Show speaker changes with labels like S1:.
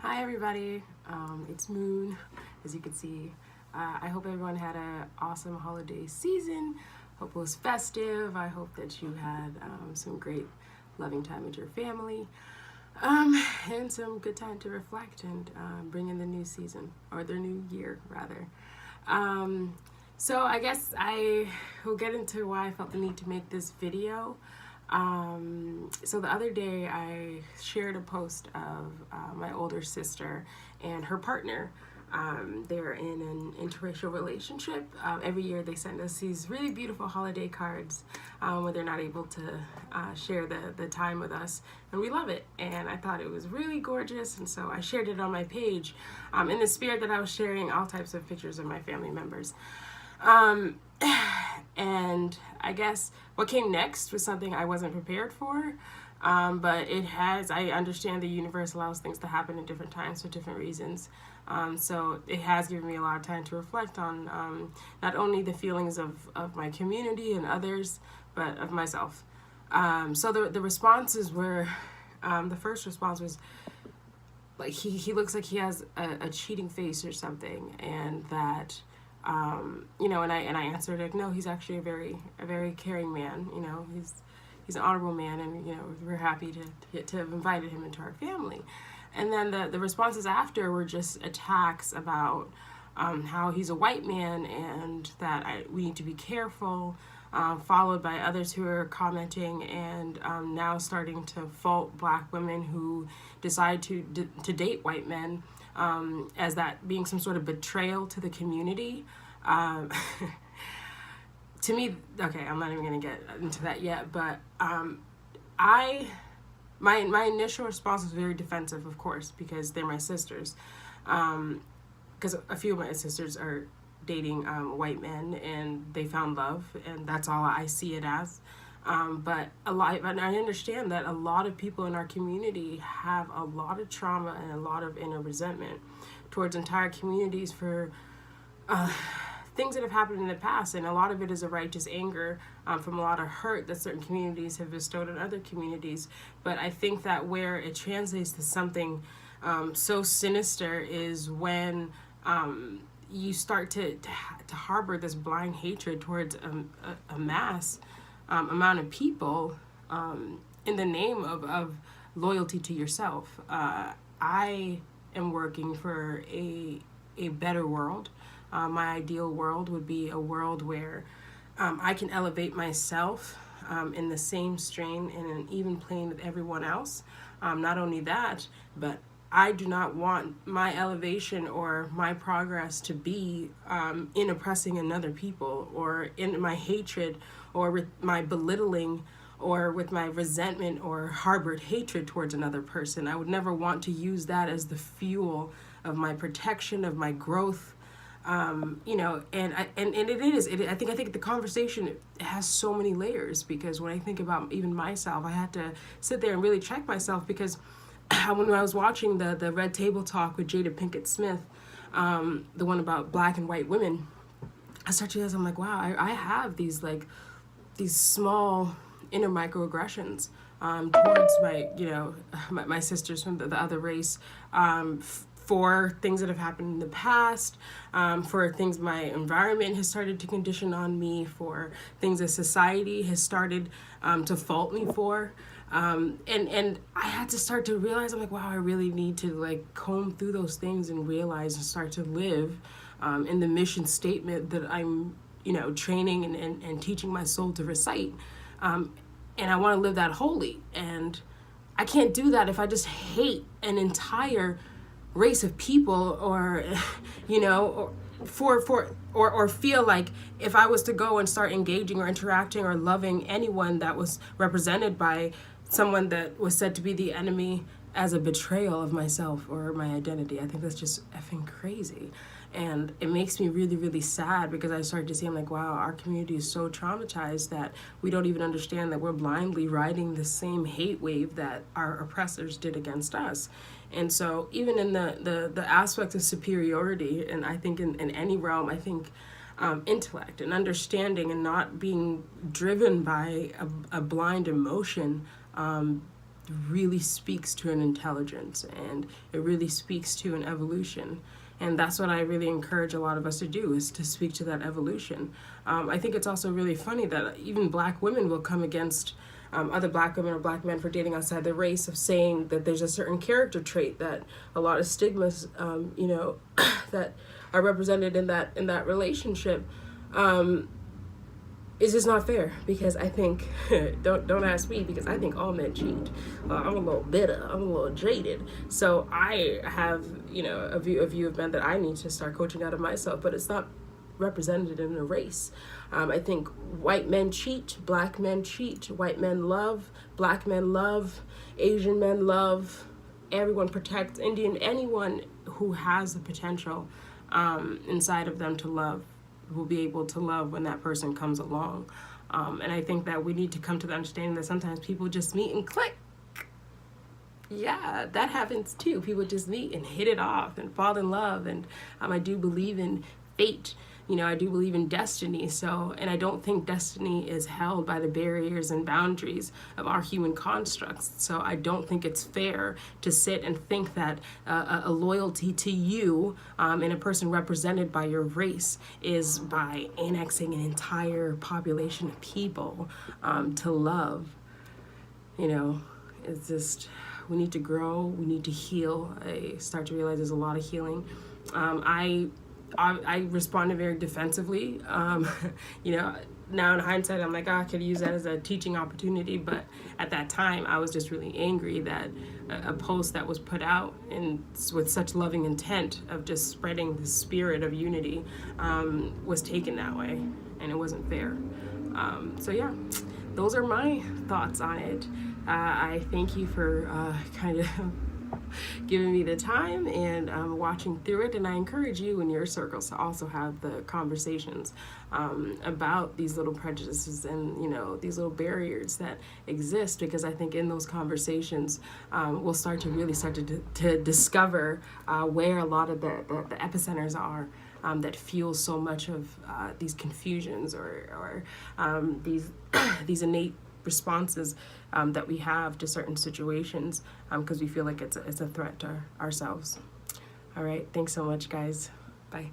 S1: Hi everybody, it's Moon, as you can see. I hope everyone had an awesome holiday season. Hope it was festive. I hope that you had some great loving time with your family and some good time to reflect and bring in the new season, or the new year rather. So I guess I will get into why I felt the need to make this video. So the other day I shared a post of my older sister and her partner. They're in an interracial relationship. Every year they send us these really beautiful holiday cards when they're not able to share the time with us, and we love it. And I thought it was really gorgeous, and so I shared it on my page in the spirit that I was sharing all types of pictures of my family members. And I guess what came next was something I wasn't prepared for, but I understand the universe allows things to happen in different times for different reasons. So it has given me a lot of time to reflect on not only the feelings of my community and others, but of myself. So the responses were, the first response was, like, he looks like he has a cheating face or something, and that and I answered, like, no, he's actually a very caring man. He's an honorable man, and we're happy to have invited him into our family. And then the responses after were just attacks about how he's a white man and that we need to be careful, followed by others who are commenting and now starting to fault Black women who decide to date white men, as that being some sort of betrayal to the community. To me, okay, I'm not even going to get into that yet, but my initial response was very defensive, of course, because they're my sisters. Because a few of my sisters are dating white men, and they found love, and that's all I see it as. But and I understand that a lot of people in our community have a lot of trauma and a lot of inner resentment towards entire communities for things that have happened in the past, and a lot of it is a righteous anger from a lot of hurt that certain communities have bestowed on other communities. But I think that where it translates to something so sinister is when you start to harbor this blind hatred towards a mass amount of people in the name of loyalty to yourself. I am working for a better world. My ideal world would be a world where I can elevate myself in the same strain and an even plane with everyone else. Not only that, but I do not want my elevation or my progress to be in oppressing another people, or in my hatred, or with my belittling, or with my resentment or harbored hatred towards another person. I would never want to use that as the fuel of my protection, of my growth. And it is. I think the conversation has so many layers, because when I think about even myself, I had to sit there and really check myself, because when I was watching the Red Table Talk with Jada Pinkett Smith, the one about Black and white women, I started to realize, I'm like, wow, I have these small inner microaggressions towards my sisters from the other race, for things that have happened in the past, for things my environment has started to condition on me, for things that society has started to fault me for. And I had to start to realize, I'm like, wow, I really need to comb through those things and realize and start to live in the mission statement that I'm training and teaching my soul to recite. And I want to live that holy. And I can't do that if I just hate an entire race of people, or or feel like if I was to go and start engaging or interacting or loving anyone that was represented by someone that was said to be the enemy, as a betrayal of myself or my identity. I think that's just effing crazy. And it makes me really, really sad, because I started to see, I'm like, wow, our community is so traumatized that we don't even understand that we're blindly riding the same hate wave that our oppressors did against us. And so even in the aspect of superiority, and I think in any realm, I think intellect and understanding and not being driven by a blind emotion really speaks to an intelligence, and it really speaks to an evolution. And that's what I really encourage a lot of us to do, is to speak to that evolution. I think it's also really funny that even black women will come against other black women or black men for dating outside the race, of saying that there's a certain character trait that a lot of stigmas, that are represented in that relationship. It's just not fair, because I think don't ask me, because I think all men cheat. I'm a little bitter, I'm a little jaded, so I have a view of men that I need to start coaching out of myself, but it's not represented in a race. I think white men cheat, black men cheat, white men love, black men love, Asian men love, everyone protects, Indian, anyone who has the potential inside of them to love will be able to love when that person comes along. And I think that we need to come to the understanding that sometimes people just meet and click. Yeah, that happens too. People just meet and hit it off and fall in love. And I do believe in fate. I do believe in destiny. And I don't think destiny is held by the barriers and boundaries of our human constructs. So I don't think it's fair to sit and think that a loyalty to you and a person represented by your race is by annexing an entire population of people to love. It's just, we need to grow, we need to heal. I start to realize there's a lot of healing. I responded very defensively. Now in hindsight, I'm like, I could use that as a teaching opportunity. But at that time, I was just really angry that a post that was put out and with such loving intent of just spreading the spirit of unity was taken that way, and it wasn't fair. So yeah, those are my thoughts on it. I thank you for kind of giving me the time and watching through it, and I encourage you in your circles to also have the conversations about these little prejudices and these little barriers that exist, because I think in those conversations we'll start to discover where a lot of the epicenters are that fuel so much of these confusions or these innate responses that we have to certain situations, because we feel like it's a threat to ourselves. All right, thanks so much, guys. Bye.